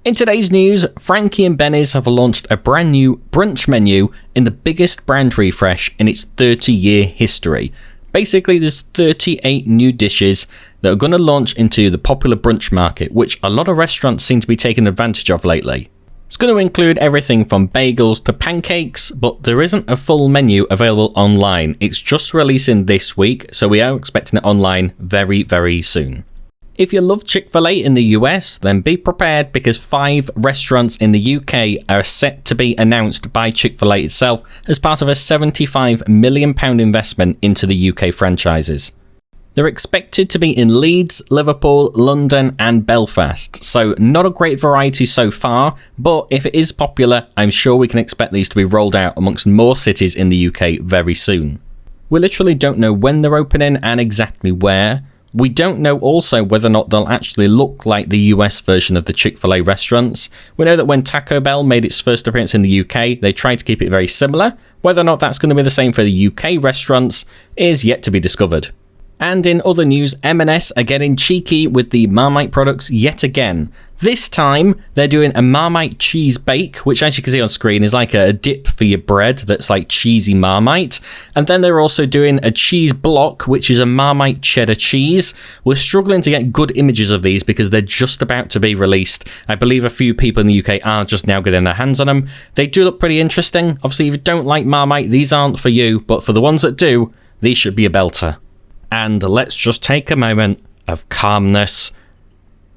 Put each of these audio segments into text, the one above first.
In today's news, Frankie and Benny's have launched a brand new brunch menu in the biggest brand refresh in its 30-year history. Basically, there's 38 new dishes that are going to launch into the popular brunch market, which a lot of restaurants seem to be taking advantage of lately. It's going to include everything from bagels to pancakes, but there isn't a full menu available online. It's just releasing this week, so we are expecting it online very, very soon. If you love Chick-fil-A in the US, then be prepared because 5 restaurants in the UK are set to be announced by Chick-fil-A itself as part of a £75 million investment into the UK franchises. They're expected to be in Leeds, Liverpool, London and Belfast, so not a great variety so far, but if it is popular, I'm sure we can expect these to be rolled out amongst more cities in the UK very soon. We literally don't know when they're opening and exactly where. We don't know also whether or not they'll actually look like the US version of the Chick-fil-A restaurants. We know that when Taco Bell made its first appearance in the UK, they tried to keep it very similar. Whether or not that's going to be the same for the UK restaurants is yet to be discovered. And in other news, M&S are getting cheeky with the Marmite products yet again. This time, they're doing a Marmite cheese bake, which as you can see on screen is like a dip for your bread that's like cheesy Marmite. And then they're also doing a cheese block, which is a Marmite cheddar cheese. We're struggling to get good images of these because they're just about to be released. I believe a few people in the UK are just now getting their hands on them. They do look pretty interesting. Obviously, if you don't like Marmite, these aren't for you. But for the ones that do, these should be a belter. And let's just take a moment of calmness.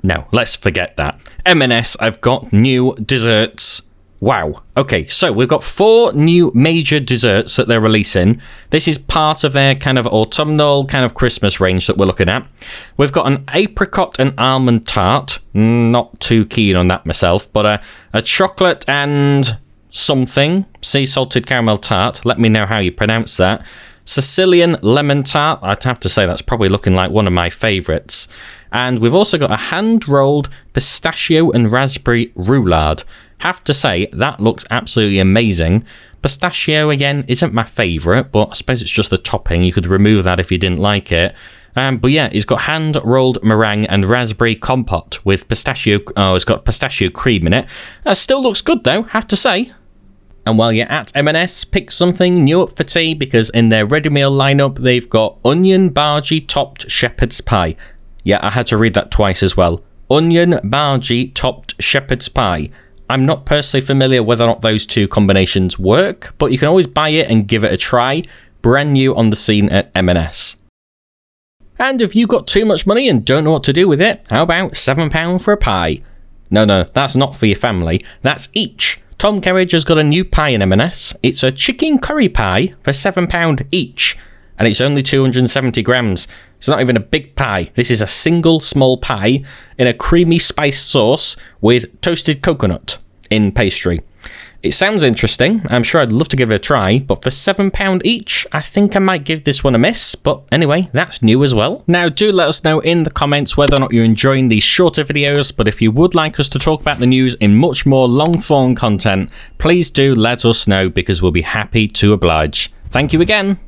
No, let's forget that. M&S, I've got new desserts. Wow. Okay, so we've got 4 new major desserts that they're releasing. This is part of their kind of autumnal kind of Christmas range that we're looking at. We've got an apricot and almond tart. Not too keen on that myself, but a chocolate and something. Sea salted caramel tart. Let me know how you pronounce that. Sicilian lemon tart. I'd have to say that's probably looking like one of my favourites. And we've also got a hand-rolled pistachio and raspberry roulade. Have to say, that looks absolutely amazing. Pistachio, again, isn't my favourite, but I suppose it's just the topping. You could remove that if you didn't like it. But yeah, it's got hand-rolled meringue and raspberry compote with pistachio... Oh, it's got pistachio cream in it. That still looks good, though, have to say. And while you're at M&S, pick something new up for tea because in their ready meal lineup, they've got onion bhaji topped shepherd's pie. Yeah, I had to read that twice as well. Onion bhaji topped shepherd's pie. I'm not personally familiar whether or not those two combinations work, but you can always buy it and give it a try. Brand new on the scene at M&S. And if you've got too much money and don't know what to do with it, how about £7 for a pie? No, that's not for your family. That's each. Tom Kerridge has got a new pie in M&S. It's a chicken curry pie for £7 each, and it's only 270 grams. It's not even a big pie. This is a single small pie in a creamy spiced sauce with toasted coconut in pastry. It sounds interesting. I'm sure I'd love to give it a try, but for £7 each, I think I might give this one a miss. But anyway, that's new as well. Now, do let us know in the comments whether or not you're enjoying these shorter videos, but if you would like us to talk about the news in much more long-form content, please do let us know because we'll be happy to oblige. Thank you again.